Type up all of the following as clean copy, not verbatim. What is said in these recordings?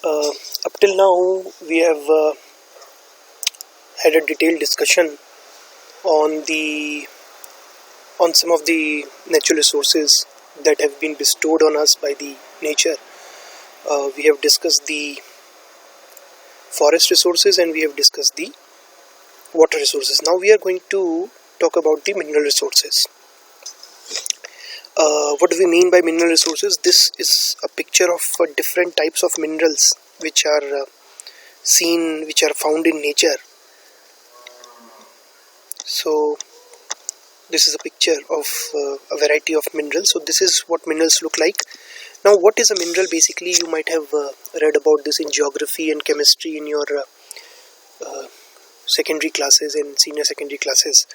Uh, Up till now, we have had a detailed discussion on some of the natural resources that have been bestowed on us by the nature. We have discussed the forest resources and we have discussed the water resources. Now we are going to talk about the mineral resources. What do we mean by mineral resources? This is a picture of different types of minerals which are found in nature. So this is a picture of a variety of minerals. So this is what minerals look like. Now what is a mineral? Basically you might have read about this in geography and chemistry in your secondary classes and senior secondary classes.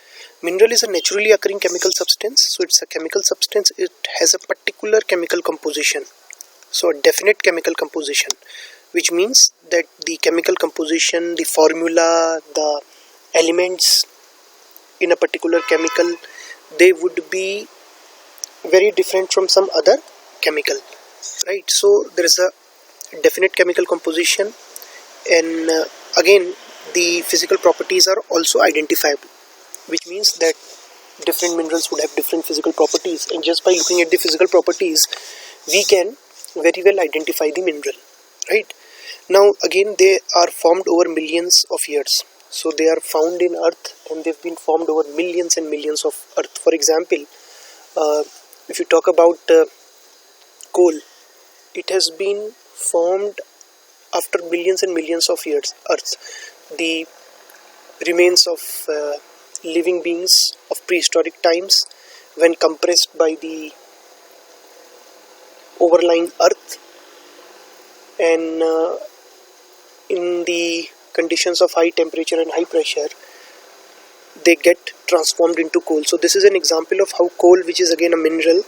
Mineral is a naturally occurring chemical substance. So it's a chemical substance. It has a particular chemical composition. So a definite chemical composition, which means that the chemical composition, the formula, the elements in a particular chemical, they would be very different from some other chemical, right? So there is a definite chemical composition, and again the physical properties are also identifiable, which means that different minerals would have different physical properties, and just by looking at the physical properties we can very well identify the mineral, right? Now again, they are formed over millions of years. So they are found in earth and they've been formed over millions and millions of earth. For example, if you talk about coal, it has been formed after millions and millions of years. Earth, the remains of living beings of prehistoric times, when compressed by the overlying earth, and in the conditions of high temperature and high pressure, they get transformed into coal. So this is an example of how coal, which is again a mineral,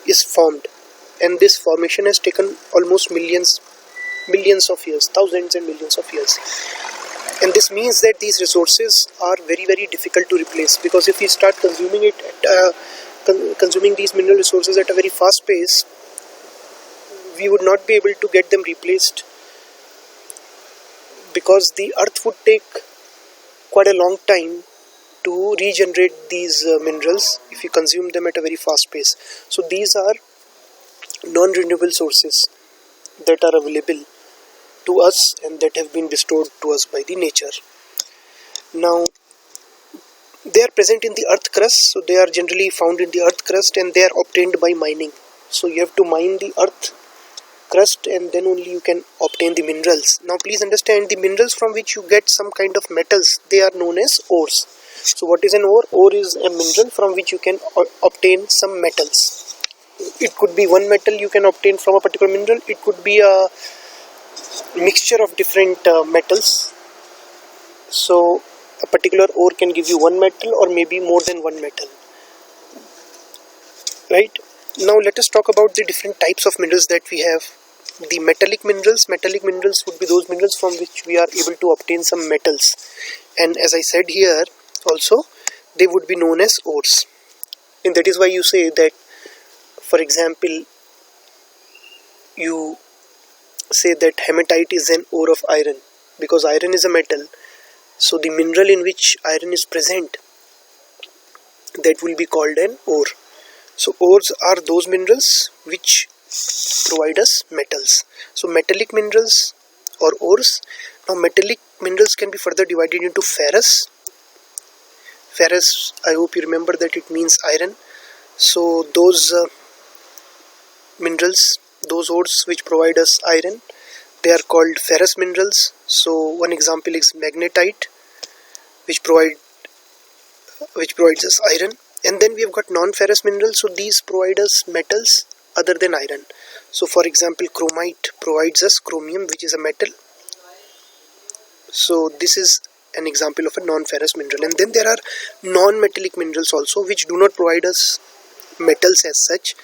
is formed, and this formation has taken almost millions of years, thousands and millions of years. And this means that these resources are very, very difficult to replace, because if we start consuming these mineral resources at a very fast pace, we would not be able to get them replaced, because the earth would take quite a long time to regenerate these minerals if you consume them at a very fast pace. So these are non-renewable sources that are available to us and that have been bestowed to us by the nature. Now they are present in the earth crust, so they are generally found in the earth crust, and they are obtained by mining. So you have to mine the earth crust and then only you can obtain the minerals. Now please understand, the minerals from which you get some kind of metals, they are known as ores. So what is an ore? Ore is a mineral from which you can obtain some metals. It could be one metal you can obtain from a particular mineral. It could be a mixture of different metals. So a particular ore can give you one metal or maybe more than one metal, right? Now let us talk about the different types of minerals that we have. The metallic minerals. Metallic minerals would be those minerals from which we are able to obtain some metals, and as I said here also, they would be known as ores. And that is why you say that, for example, you say that hematite is an ore of iron, because iron is a metal. So the mineral in which iron is present, that will be called an ore. So ores are those minerals which provide us metals. So metallic minerals or ores. Now metallic minerals can be further divided into ferrous. Ferrous, I hope you remember that it means iron. So those minerals, those ores which provide us iron, they are called ferrous minerals. So one example is magnetite, which provides us iron. And then we have got non-ferrous minerals. So these provide us metals other than iron. So for example, chromite provides us chromium, which is a metal. So this is an example of a non-ferrous mineral. And then there are non-metallic minerals also, which do not provide us metals as such.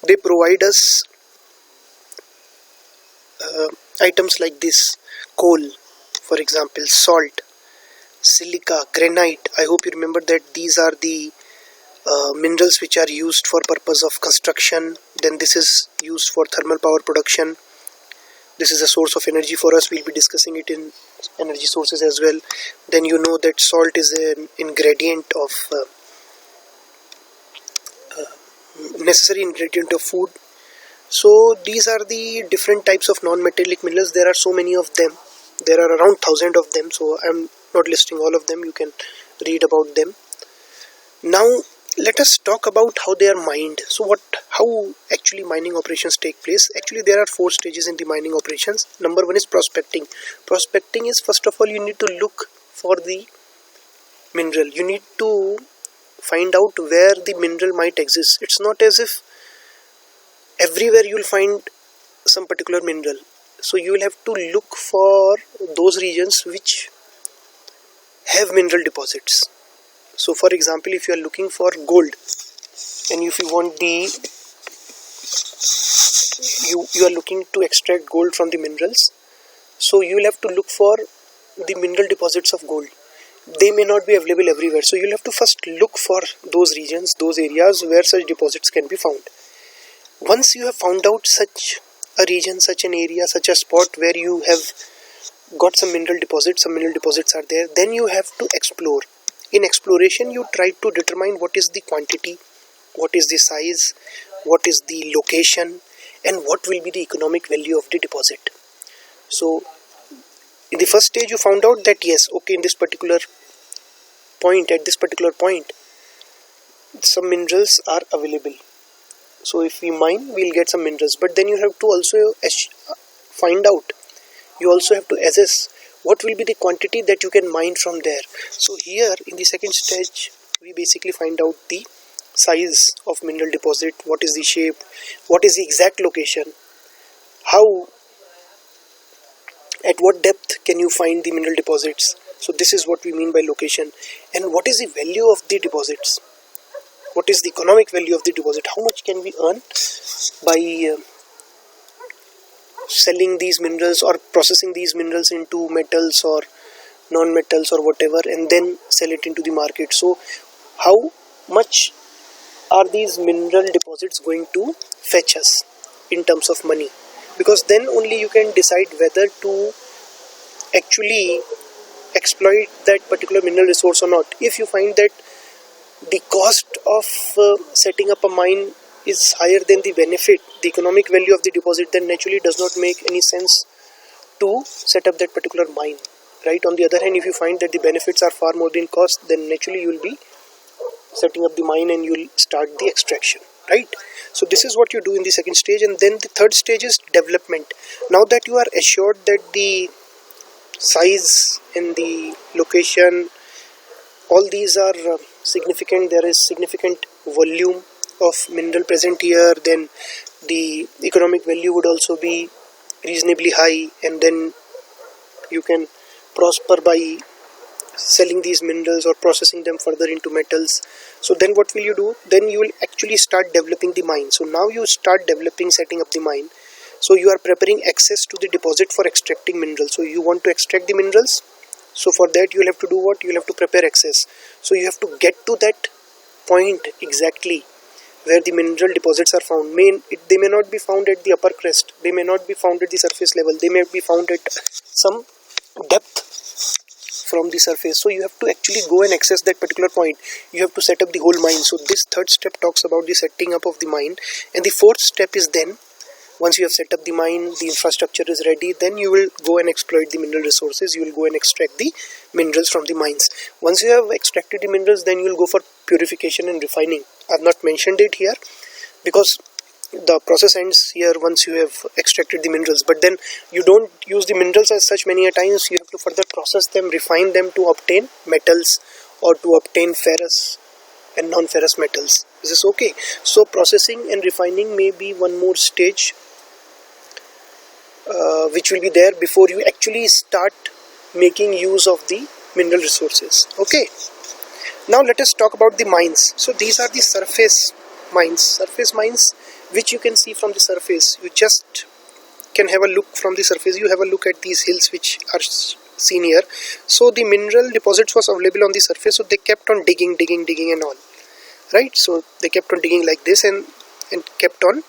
They provide us items like this: coal, for example, salt, silica, granite. I hope you remember that these are the minerals which are used for purpose of construction. Then this is used for thermal power production. this is a source of energy for us. We'll be discussing it in energy sources as well. Then you know that salt is an ingredient of necessary ingredient of food. So these are the different types of non-metallic minerals. There are so many of them. There are around 1,000 of them, so I'm not listing all of them. You can read about them. Now let us talk about how they are mined. So how actually mining operations take place. Actually there are 4 stages in the mining operations. Number 1 is prospecting. Prospecting is, first of all, you need to look for the mineral. You need to find out where the mineral might exist. It's not as if everywhere you will find some particular mineral. So you will have to look for those regions which have mineral deposits. So for example, if you are looking for gold, and if you want you are looking to extract gold from the minerals, so you will have to look for the mineral deposits of gold. They may not be available everywhere, so you'll have to first look for those regions, those areas where such deposits can be found. Once you have found out such a region, such an area, such a spot where you have got some mineral deposits are there, then you have to explore. In exploration, you try to determine what is the quantity, what is the size, what is the location, and what will be the economic value of the deposit. So in the first stage you found out that yes, okay, in this particular point, at this particular point, some minerals are available. So if we mine, we'll get some minerals. But then you have to also find out, you also have to assess what will be the quantity that you can mine from there. So here in the second stage, we basically find out the size of mineral deposit, what is the shape, what is the exact location, how, at what depth can you find the mineral deposits. So this is what we mean by location. And what is the value of the deposits? What is the economic value of the deposit? How much can we earn by selling these minerals or processing these minerals into metals or non-metals or whatever, and then sell it into the market? So how much are these mineral deposits going to fetch us in terms of money? Because then only you can decide whether to actually exploit that particular mineral resource or not. If you find that the cost of setting up a mine is higher than the benefit, the economic value of the deposit, then naturally it does not make any sense to set up that particular mine, right? On the other hand, if you find that the benefits are far more than cost, then naturally you will be setting up the mine and you will start the extraction, right? So this is what you do in the second stage. And then the third stage is development. Now that you are assured that the size and the location, all these are significant, there is significant volume of mineral present here, then the economic value would also be reasonably high, and then you can prosper by selling these minerals or processing them further into metals. So then what will you do? Then you will actually start developing the mine. So now you start developing, setting up the mine. So you are preparing access to the deposit for extracting minerals. So you want to extract the minerals. So for that you will have to do what? You will have to prepare access. So you have to get to that point exactly where the mineral deposits are found. They may not be found at the upper crest. They may not be found at the surface level. They may be found at some depth from the surface. So you have to actually go and access that particular point. You have to set up the whole mine. So this third step talks about the setting up of the mine. And the fourth step is then, once you have set up the mine, the infrastructure is ready, then you will go and exploit the mineral resources. You will go and extract the minerals from the mines. Once you have extracted the minerals, then you will go for purification and refining. I have not mentioned it here because the process ends here once you have extracted the minerals. But then you don't use the minerals as such many a times. You have to further process them, refine them to obtain metals or to obtain ferrous and non-ferrous metals. Is this okay? So processing and refining may be one more stage which will be there before you actually start making use of the mineral resources. Okay. Now let us talk about the mines. So these are the surface mines which you can see from the surface. You just can have a look from the surface. You have a look at these hills which are seen here. So the mineral deposits was available on the surface, so they kept on digging and all, right? So they kept on digging like this and kept on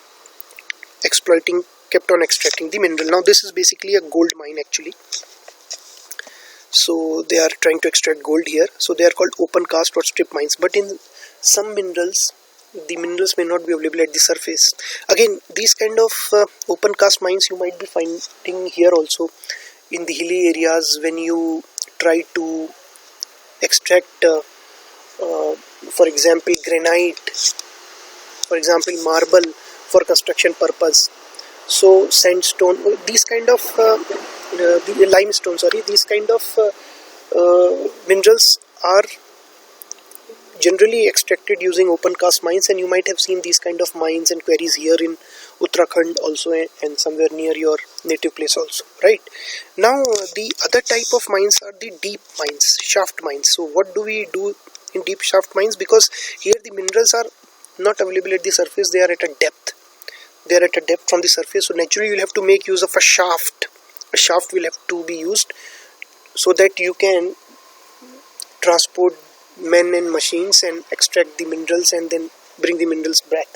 exploiting kept on extracting the mineral. Now this is basically a gold mine actually. So they are trying to extract gold here. So they are called open cast or strip mines. But in some minerals, the minerals may not be available at the surface. Again, these kind of open cast mines you might be finding here also in the hilly areas when you try to extract for example granite, for example marble for construction purpose. So sandstone, these kind of the limestone, sorry, these kind of minerals are generally extracted using open cast mines, and you might have seen these kind of mines and quarries here in Uttarakhand also, and somewhere near your native place also, right? Now the other type of mines are the deep mines, shaft mines. So what do we do in deep shaft mines? Because here the minerals are not available at the surface, they are at a depth. They are at a depth from the surface, so naturally you will have to make use of a shaft. A shaft will have to be used so that you can transport men and machines and extract the minerals and then bring the minerals back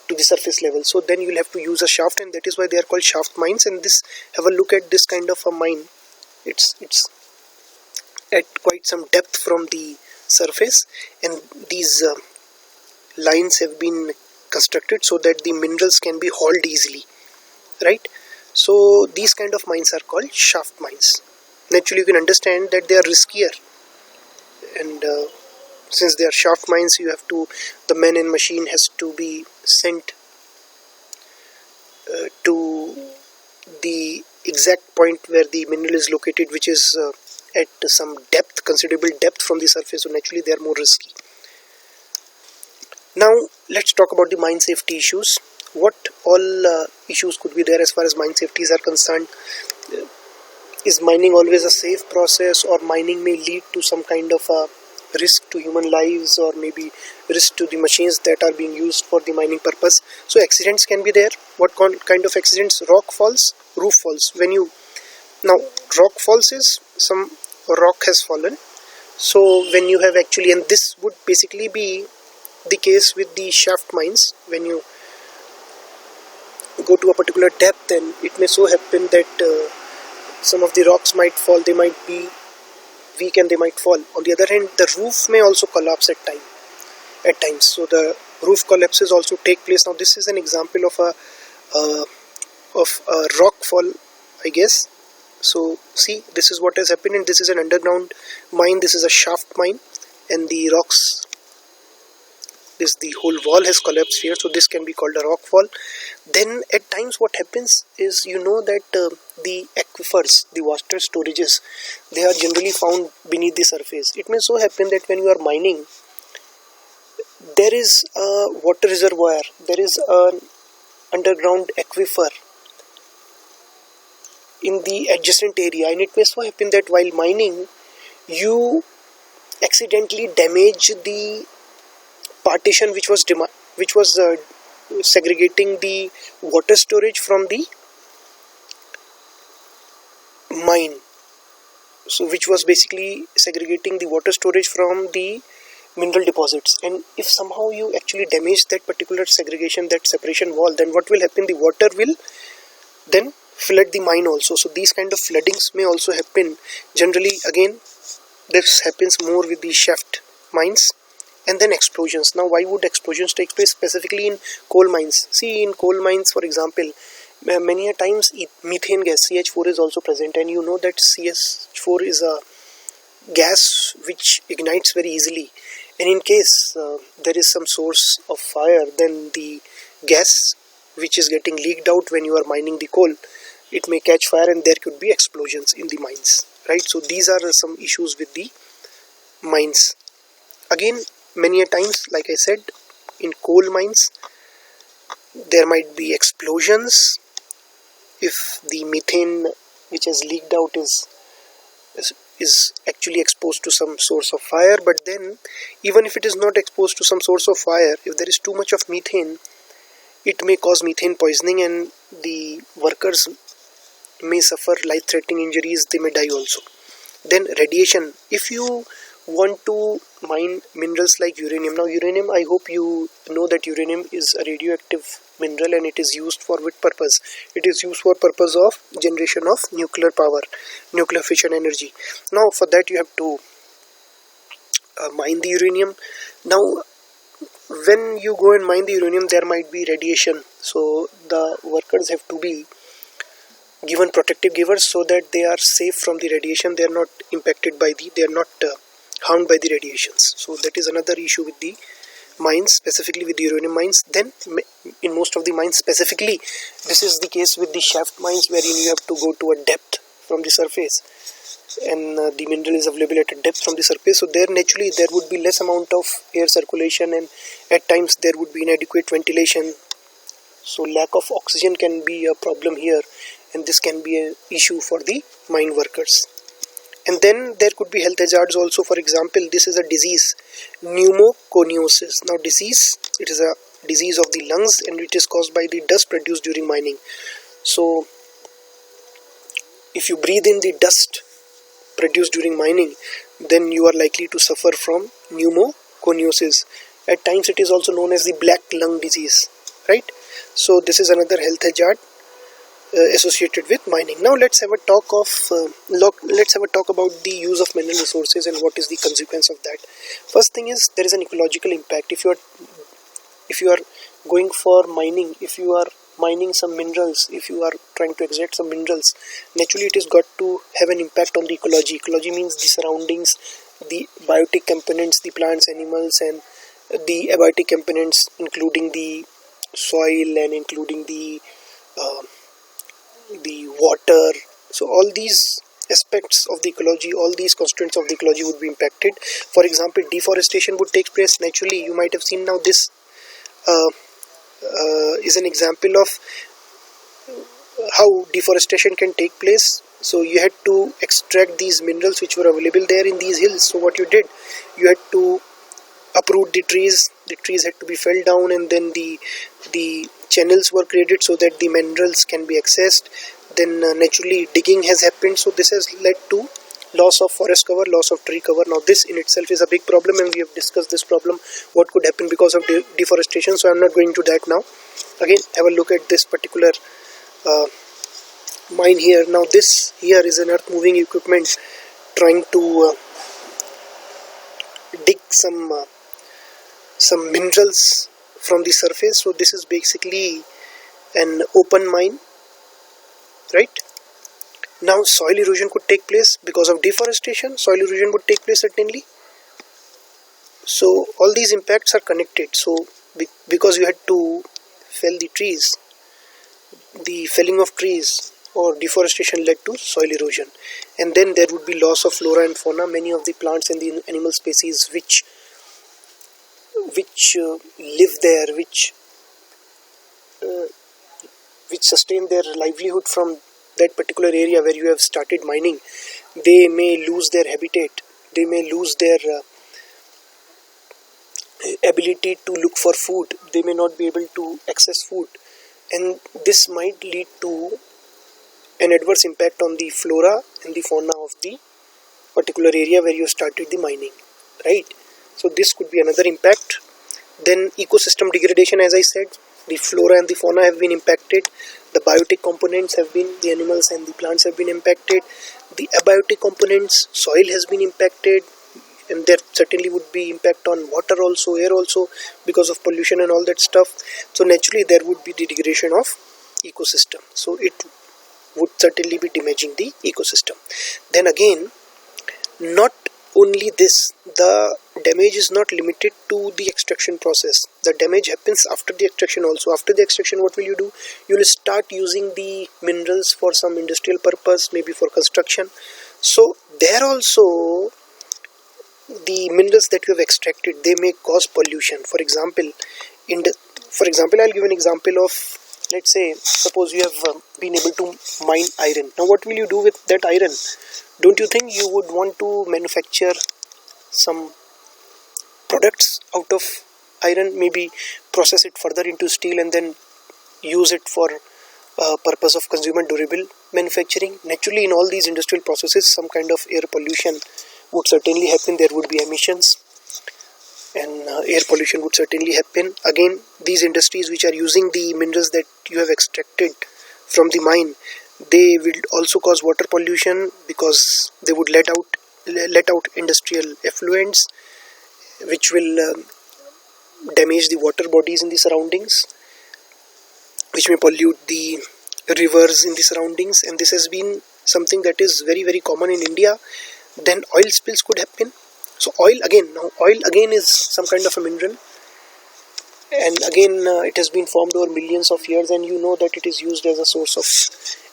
to the surface level. So then you will have to use a shaft, and that is why they are called shaft mines. And this, have a look at this kind of a mine. It's at quite some depth from the surface, and these lines have been constructed so that the minerals can be hauled easily, right? So these kind of mines are called shaft mines. Naturally you can understand that they are riskier, and since they are shaft mines, you have to, the man and machine has to be sent to the exact point where the mineral is located, which is at some depth, considerable depth from the surface, so naturally they are more risky. Now let's talk about the mine safety issues. What all issues could be there as far as mine safeties are concerned? Is mining always a safe process, or mining may lead to some kind of a risk to human lives, or maybe risk to the machines that are being used for the mining purpose? So accidents can be there. What kind of accidents? Rock falls, roof falls. Now rock falls is some rock has fallen. So when you have actually, and this would basically be the case with the shaft mines, when you go to a particular depth, and it may so happen that some of the rocks might fall, they might be weak and they might fall. On the other hand, the roof may also collapse at times. So the roof collapses also take place. Now this is an example of a rock fall, I guess. So see, this is what has happened, and this is an underground mine, this is a shaft mine, and the rocks, the whole wall has collapsed here, so this can be called a rock fall. Then at times what happens is, you know that the aquifers, the water storages, they are generally found beneath the surface. It may so happen that when you are mining, there is a water reservoir, there is an underground aquifer in the adjacent area, and it may so happen that while mining you accidentally damage the partition which was segregating the water storage from the mine, so which was basically segregating the water storage from the mineral deposits. And if somehow you actually damage that particular segregation, that separation wall, then what will happen? The water will then flood the mine also. So these kind of floodings may also happen. Generally, again, this happens more with the shaft mines. And then explosions. Now why would explosions take place specifically in coal mines? See, in coal mines, for example, many a times methane gas, CH4, is also present, and you know that CH4 is a gas which ignites very easily, and in case there is some source of fire, then the gas which is getting leaked out when you are mining the coal, it may catch fire and there could be explosions in the mines, right? So these are some issues with the mines. Again, many a times, like I said, in coal mines there might be explosions if the methane which has leaked out is actually exposed to some source of fire. But then even if it is not exposed to some source of fire, if there is too much of methane, it may cause methane poisoning, and the workers may suffer life-threatening injuries, they may die also. Then radiation. If you want to mine minerals like uranium, now uranium, I hope you know that uranium is a radioactive mineral, and it is used for what purpose? It is used for purpose of generation of nuclear power, nuclear fission energy. Now for that you have to mine the uranium. Now when you go and mine the uranium, there might be radiation, so the workers have to be given protective gears so that they are safe from the radiation. They are not impacted by they are not harmed by the radiations. So that is another issue with the mines, specifically with the uranium mines. Then in most of the mines, specifically this is the case with the shaft mines, wherein you have to go to a depth from the surface, and the mineral is available at a depth from the surface. So there naturally there would be less amount of air circulation, and at times there would be inadequate ventilation. So lack of oxygen can be a problem here, and this can be an issue for the mine workers. And then there could be health hazards also. For example, this is a disease, pneumoconiosis. Now disease, it is a disease of the lungs, and it is caused by the dust produced during mining. So if you breathe in the dust produced during mining, then you are likely to suffer from pneumoconiosis. At times it is also known as the black lung disease, right? So this is another health hazard associated with mining. Now let's have a talk about the use of mineral resources and what is the consequence of that. First thing is, there is an ecological impact. If you are going for mining, if you are mining some minerals, if you are trying to extract some minerals, naturally it is got to have an impact on the ecology. Ecology means the surroundings, the biotic components, the plants, animals, and the abiotic components, including the soil and including the water. So all these aspects of the ecology, all these constraints of the ecology would be impacted. For example, deforestation would take place. Naturally, you might have seen now this is an example of how deforestation can take place. So you had to extract these minerals which were available there in these hills. So what you did, you had to uproot the trees had to be felled down, and then the channels were created so that the minerals can be accessed. Then naturally digging has happened, so this has led to loss of forest cover, loss of tree cover. Now this in itself is a big problem, and we have discussed this problem, what could happen because of deforestation, so I'm not going to that now. Again, have a look at this particular mine here. Now this here is an earth moving equipment trying to dig some minerals from the surface. So this is basically an open mine, right? Now soil erosion could take place because of deforestation. Soil erosion would take place certainly. So all these impacts are connected. So because you had to fell the trees, the felling of trees or deforestation led to soil erosion, and then there would be loss of flora and fauna. Many of the plants and the animal species which live there, which sustain their livelihood from that particular area where you have started mining, they may lose their habitat, they may lose their ability to look for food, they may not be able to access food, and this might lead to an adverse impact on the flora and the fauna of the particular area where you started the mining, right? So this could be another impact. Then ecosystem degradation, as I said, the flora and the fauna have been impacted, the biotic components have been, the animals and the plants have been impacted, the abiotic components, soil has been impacted, and there certainly would be impact on water also, air also, because of pollution and all that stuff. So naturally there would be the degradation of ecosystem, so it would certainly be damaging the ecosystem. Then again, not only this, the damage is not limited to the extraction process. The damage happens after the extraction also. After the extraction, what will you do? You will start using the minerals for some industrial purpose, maybe for construction. So there also, the minerals that you have extracted, they may cause pollution. For example, I'll give an example of, let's say, suppose you have been able to mine iron. Now what will you do with that iron? Don't you think you would want to manufacture some products out of iron, maybe process it further into steel and then use it for purpose of consumer durable manufacturing? Naturally, in all these industrial processes, some kind of air pollution would certainly happen. There would be emissions. and air pollution would certainly happen. Again, these industries which are using the minerals that you have extracted from the mine, they will also cause water pollution because they would let out industrial effluents, which will damage the water bodies in the surroundings, which may pollute the rivers in the surroundings. And this has been something that is very, very common in India. Then oil spills could happen. So oil again is some kind of a mineral, and again it has been formed over millions of years, and you know that it is used as a source of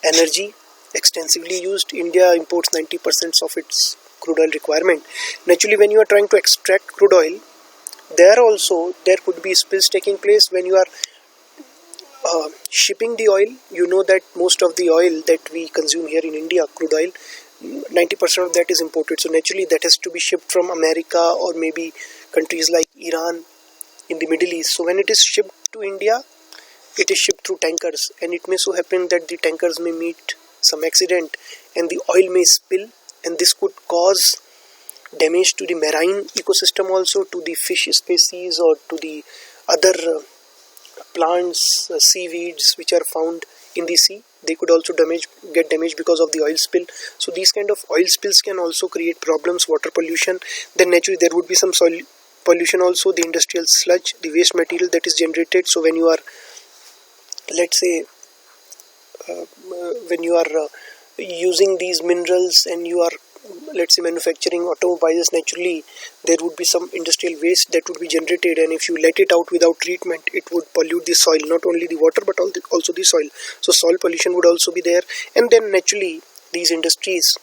energy, extensively used. India imports 90% of its crude oil requirement. Naturally, when you are trying to extract crude oil, there could be spills taking place. When you are shipping the oil, you know that most of the oil that we consume here in India, crude oil, 90% of that is imported. So naturally that has to be shipped from America or maybe countries like Iran in the Middle East. So when it is shipped to India, it is shipped through tankers, and it may so happen that the tankers may meet some accident and the oil may spill, and this could cause damage to the marine ecosystem, also to the fish species or to the other plants, seaweeds which are found in the sea. They could also get damaged because of the oil spill. So these kind of oil spills can also create problems, water pollution. Then naturally there would be some soil pollution also, the industrial sludge, the waste material that is generated. So when you are, let's say, when you are using these minerals and you are, let's say, manufacturing automobiles, naturally there would be some industrial waste that would be generated, and if you let it out without treatment, it would pollute the soil, not only the water but also the soil. So soil pollution would also be there. And then naturally these industries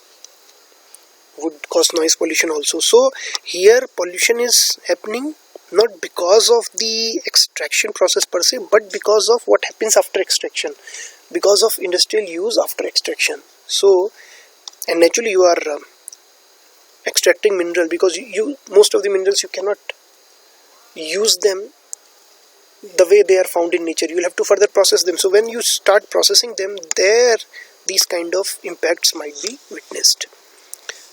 would cause noise pollution also. So here pollution is happening not because of the extraction process per se, but because of what happens after extraction, because of industrial use after extraction. So, and naturally you are extracting mineral, because most of the minerals you cannot use them the way they are found in nature. You will have to further process them. So when you start processing them, there these kind of impacts might be witnessed.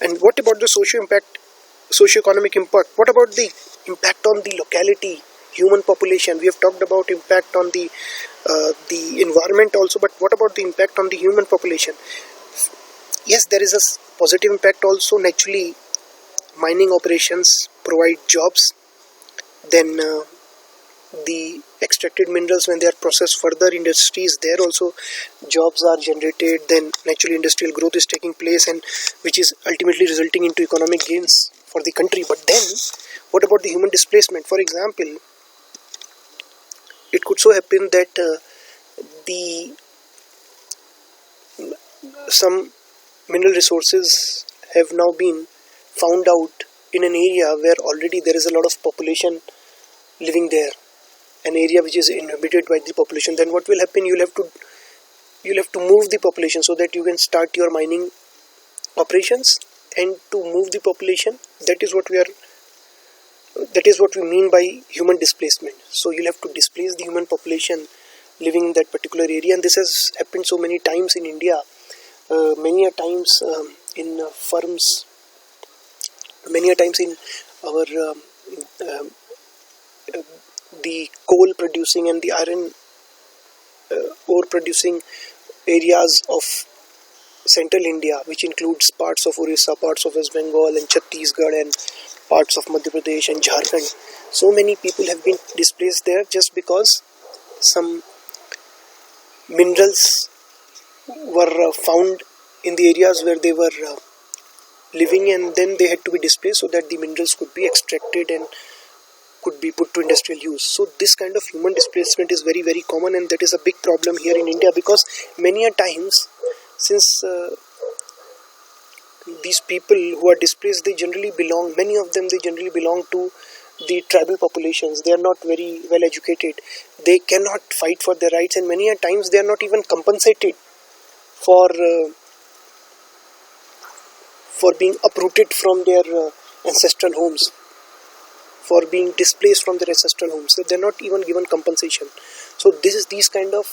And what about the socio-economic impact? What about the impact on the locality, human population? We have talked about impact on the environment also, but what about the impact on the human population? Yes, there is a positive impact also. Naturally, mining operations provide jobs. Then the extracted minerals, when they are processed further industries, there also jobs are generated. Then naturally industrial growth is taking place, and which is ultimately resulting into economic gains for the country. But then what about the human displacement? For example, it could so happen that some mineral resources have now been found out in an area where already there is a lot of population living there, an area which is inhabited by the population. Then what will happen? You'll have to move the population so that you can start your mining operations. And to move the population, that is what we mean by human displacement. So you'll have to displace the human population living in that particular area, and this has happened so many times in India. Many a times in firms, many a times in our the coal producing and the iron ore producing areas of central India, which includes parts of Orissa, parts of West Bengal and Chhattisgarh and parts of Madhya Pradesh and Jharkhand. So many people have been displaced there just because some minerals were found in the areas where they were living, and then they had to be displaced so that the minerals could be extracted and could be put to industrial use. So this kind of human displacement is very, very common, and that is a big problem here in India, because many a times, since these people who are displaced, many of them generally belong to the tribal populations. They are not very well educated. They cannot fight for their rights, and many a times they are not even compensated for being uprooted from their ancestral homes, for being displaced from their ancestral homes. So they are not even given compensation. So these kind of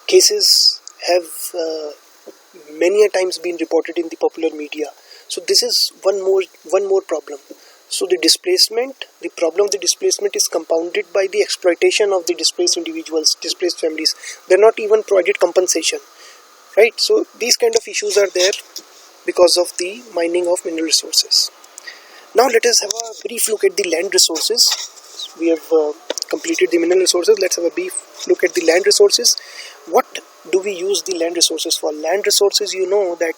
cases have many a times been reported in the popular media. So this is one more problem. So the problem of the displacement is compounded by the exploitation of the displaced individuals, displaced families. They're not even provided compensation, right? So these kind of issues are there because of the mining of mineral resources. Now let us have a brief look at the land resources. We have completed the mineral resources. Let's have a brief look at the land resources. What do we use the land resources for? Land resources, you know that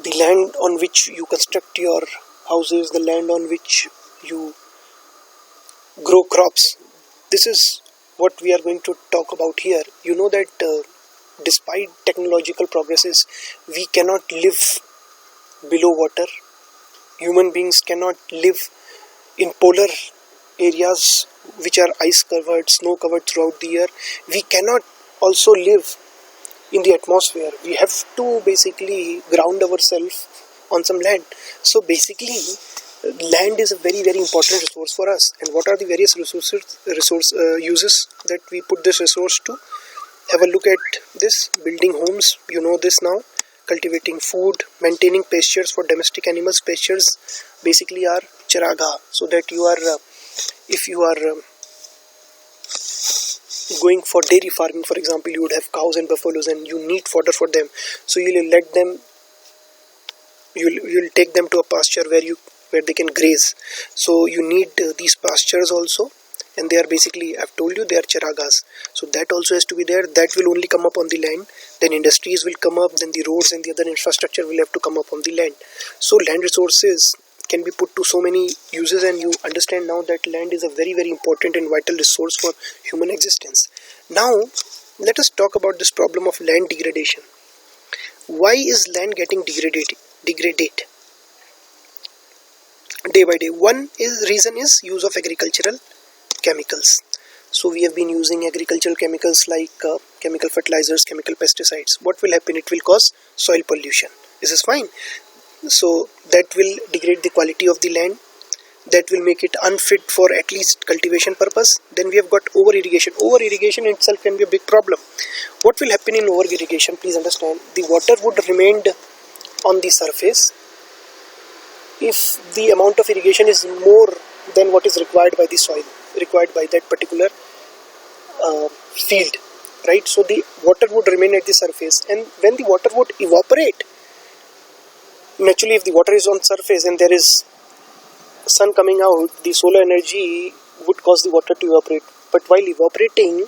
the land on which you construct your houses, the land on which you grow crops. This is what we are going to talk about here. You know that despite technological progresses, we cannot live below water. Human beings cannot live in polar areas which are ice covered, snow covered throughout the year. We cannot also live in the atmosphere. We have to basically ground ourselves on some land. So basically land is a very important resource for us. And what are the various uses that we put this resource to? Have a look at this. Building homes, you know this now. Cultivating food, maintaining pastures for domestic animals. Pastures basically are charagha, so that you are if you are going for dairy farming, for example, you would have cows and buffaloes and you need fodder for them, so you'll take them to a pasture where they can graze. So you need these pastures also, and they are basically, I've told you, they are charagas. So that also has to be there. That will only come up on the land. Then industries will come up, then the roads and the other infrastructure will have to come up on the land. So land resources can be put to so many uses, and you understand now that land is a very important and vital resource for human existence. Now let us talk about this problem of land degradation. Why is land getting degraded day by day? One reason is use of agricultural chemicals. So we have been using agricultural chemicals like chemical fertilizers, chemical pesticides. What will happen? It will cause soil pollution. This is fine. So that will degrade the quality of the land. That will make it unfit for at least cultivation purpose. Then we have got over irrigation. Over irrigation itself can be a big problem. What will happen in over irrigation? Please understand, the water would remain on the surface if the amount of irrigation is more than what is required by the soil, required by that particular field, right? So the water would remain at the surface, and when the water would evaporate, naturally if the water is on surface and there is sun coming out, the solar energy would cause the water to evaporate. But while evaporating,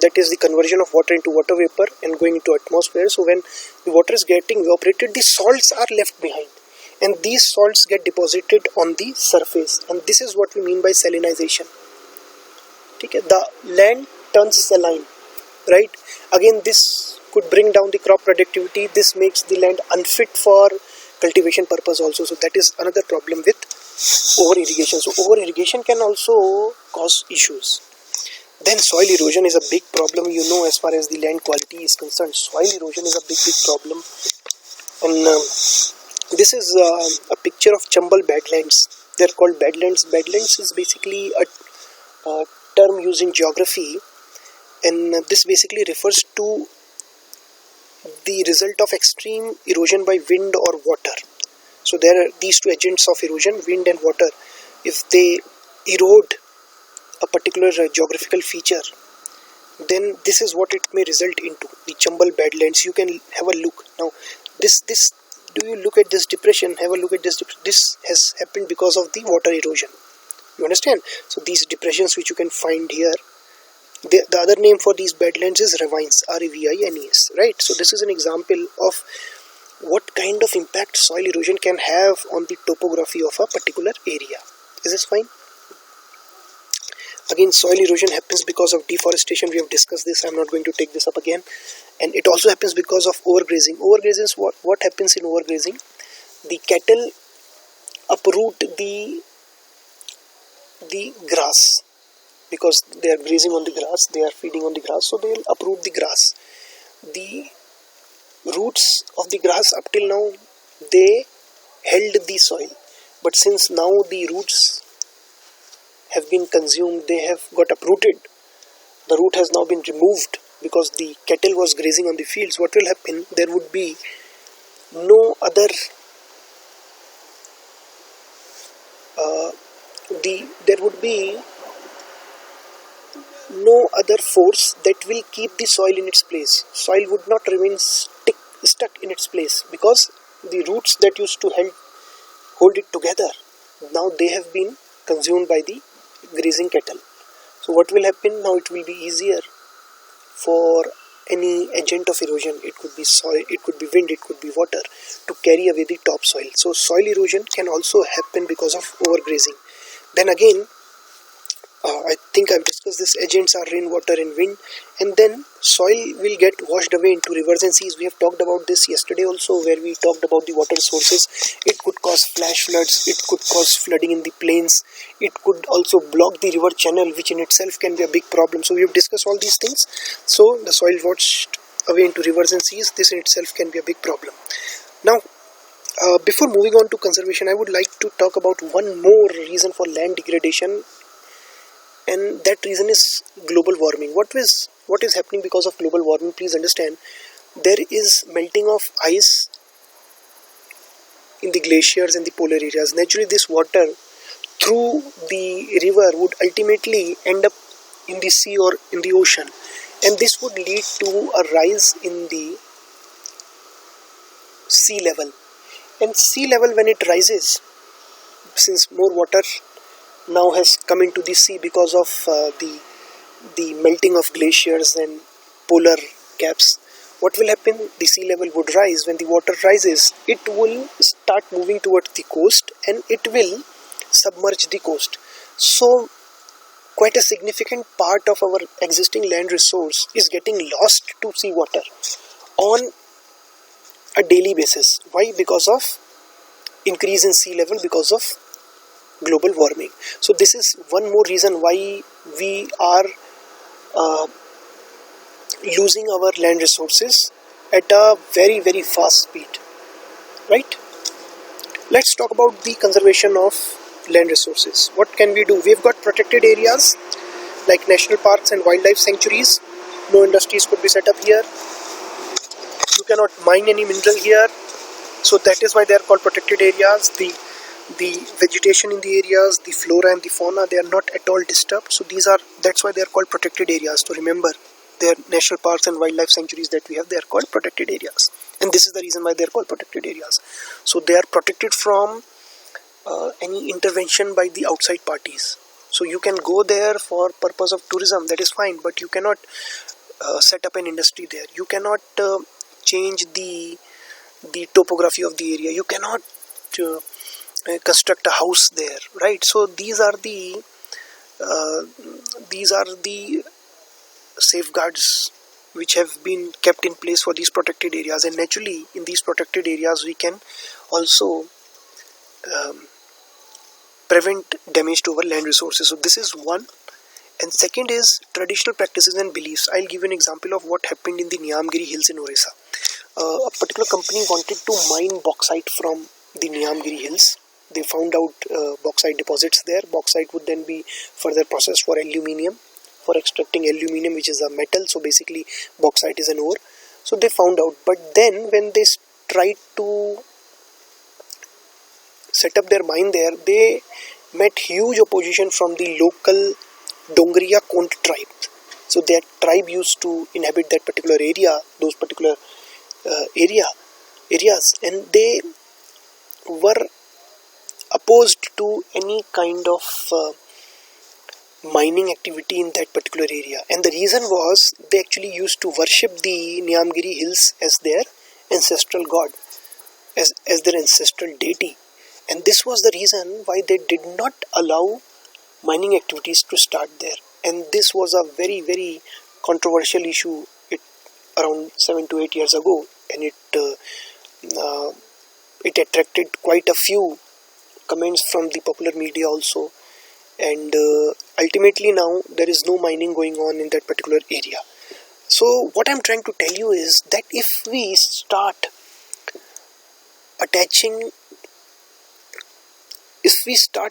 that is the conversion of water into water vapor and going into atmosphere. So when the water is getting evaporated, the salts are left behind, and these salts get deposited on the surface, and this is what we mean by salinization. Okay? The land turns saline, right? Again, this could bring down the crop productivity. This makes the land unfit for cultivation purpose also. So that is another problem with over irrigation. So over irrigation can also cause issues. Then soil erosion is a big problem, you know, as far as the land quality is concerned. Soil erosion is a big problem. And this is a picture of Chambal Badlands. They are called Badlands. Badlands is basically a term used in geography, and this basically refers to the result of extreme erosion by wind or water. So there are these two agents of erosion, wind and water. If they erode a particular geographical feature, then this is what it may result into, the Chambal Badlands. You can have a look. Now this do you look at this depression? Have a look at this. This has happened because of the water erosion. You understand? So these depressions which you can find here, the other name for these badlands is ravines, R-A-V-I-N-E-S, right? So this is an example of what kind of impact soil erosion can have on the topography of a particular area. Is this fine? Again, soil erosion happens because of deforestation. We have discussed this. I'm not going to take this up again. And it also happens because of overgrazing. Overgrazing is what happens in overgrazing? The cattle uproot the grass, because they are grazing on the grass, they are feeding on the grass, so they will uproot the grass. The roots of the grass up till now, they held the soil, but since now the roots have been consumed, they have got uprooted, the root has now been removed because the cattle was grazing on the fields. What will happen? There would be no other uh, there would be no other force that will keep the soil in its place. Soil would not remain stuck in its place, because the roots that used to hold it together, now they have been consumed by the grazing cattle. So what will happen now? It will be easier for any agent of erosion, it could be soil, it could be wind, it could be water, to carry away the topsoil. So soil erosion can also happen because of overgrazing. Then again, I think I've discussed this. Agents are rain, water and wind, and then soil will get washed away into rivers and seas. We have talked about this yesterday also, where we talked about the water sources. It could cause flash floods, it could cause flooding in the plains, it could also block the river channel, which in itself can be a big problem. So we have discussed all these things. So the soil washed away into rivers and seas, this in itself can be a big problem. Now, before moving on to conservation, I would like to talk about one more reason for land degradation, and that reason is global warming. What is happening because of global warming? Please understand, there is melting of ice in the glaciers and the polar areas. Naturally, this water through the river would ultimately end up in the sea or in the ocean, and this would lead to a rise in the sea level. And sea level, when it rises, since more water now has come into the sea because of the melting of glaciers and polar caps, what will happen? The sea level would rise. When the water rises, it will start moving towards the coast and it will submerge the coast. So quite a significant part of our existing land resource is getting lost to seawater on a daily basis. Why? Because of increase in sea level, because of global warming. So this is one more reason why we are losing our land resources at a very, very fast speed, right? Let's talk about the conservation of land resources. What can we do? We've got protected areas like national parks and wildlife sanctuaries. No industries could be set up here. You cannot mine any mineral here. So that is why they are called protected areas. The vegetation in the areas, the flora and the fauna, they are not at all disturbed. So that's why they are called protected areas. So remember, they are national parks and wildlife sanctuaries that we have, they are called protected areas. And this is the reason why they are called protected areas. So they are protected from any intervention by the outside parties. So you can go there for purpose of tourism, that is fine, but you cannot set up an industry there. You cannot change the topography of the area. You cannot construct a house there, right? So these are the safeguards which have been kept in place for these protected areas. And naturally, in these protected areas, we can also prevent damage to our land resources. So this is one. And second is traditional practices and beliefs. I'll give you an example of what happened in the Niyamgiri hills in Orissa. A particular company wanted to mine bauxite from the Niyamgiri hills. They found out bauxite deposits there. Bauxite would then be further processed for aluminium, for extracting aluminium, which is a metal. So basically bauxite is an ore. So they found out, but then when they tried to set up their mine there, they met huge opposition from the local Dongriya Kont tribe. So that tribe used to inhabit that particular area, those particular areas, and they were opposed to any kind of mining activity in that particular area. And the reason was they actually used to worship the Niyamgiri hills as their ancestral god, as their ancestral deity. And this was the reason why they did not allow mining activities to start there. And this was a very, very controversial issue around 7 to 8 years ago, and it attracted quite a few comments from the popular media also. And ultimately now there is no mining going on in that particular area. So what I'm trying to tell you is that if we start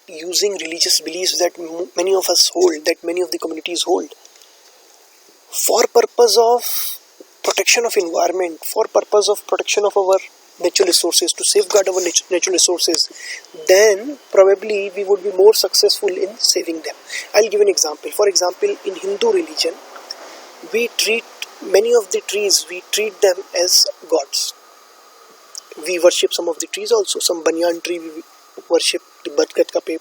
using religious beliefs that many of us hold, that many of the communities hold, for purpose of protection of environment, for purpose of protection of our natural resources, to safeguard our natural resources, then probably we would be more successful in saving them. I'll give an example. For example, in Hindu religion, we treat many of the trees, we treat them as gods. We worship some of the trees also. Some banyan tree we worship, the badkat ka ped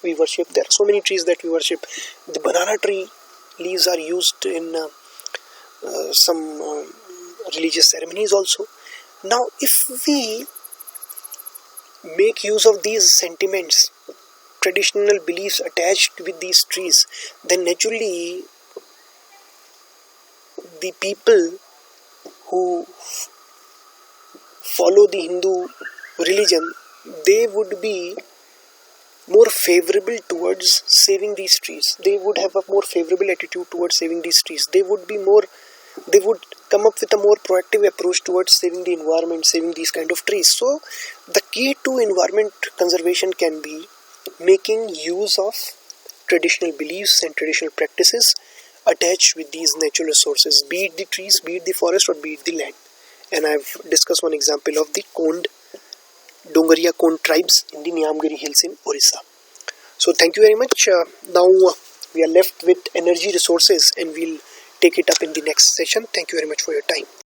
we worship. There are so many trees that we worship. The banana tree leaves are used in some religious ceremonies also. Now, if we make use of these sentiments, traditional beliefs attached with these trees, then naturally the people who follow the Hindu religion, they would be more favorable towards saving these trees. They would have a more favorable attitude towards saving these trees. They would come up with a more proactive approach towards saving the environment, saving these kind of trees. So the key to environment conservation can be making use of traditional beliefs and traditional practices attached with these natural resources, be it the trees, be it the forest, or be it the land. And I've discussed one example of the Dongariya Kond tribes in the Nyamgiri Hills in Orissa. So thank you very much. Now we are left with energy resources, and we'll take it up in the next session. Thank you very much for your time.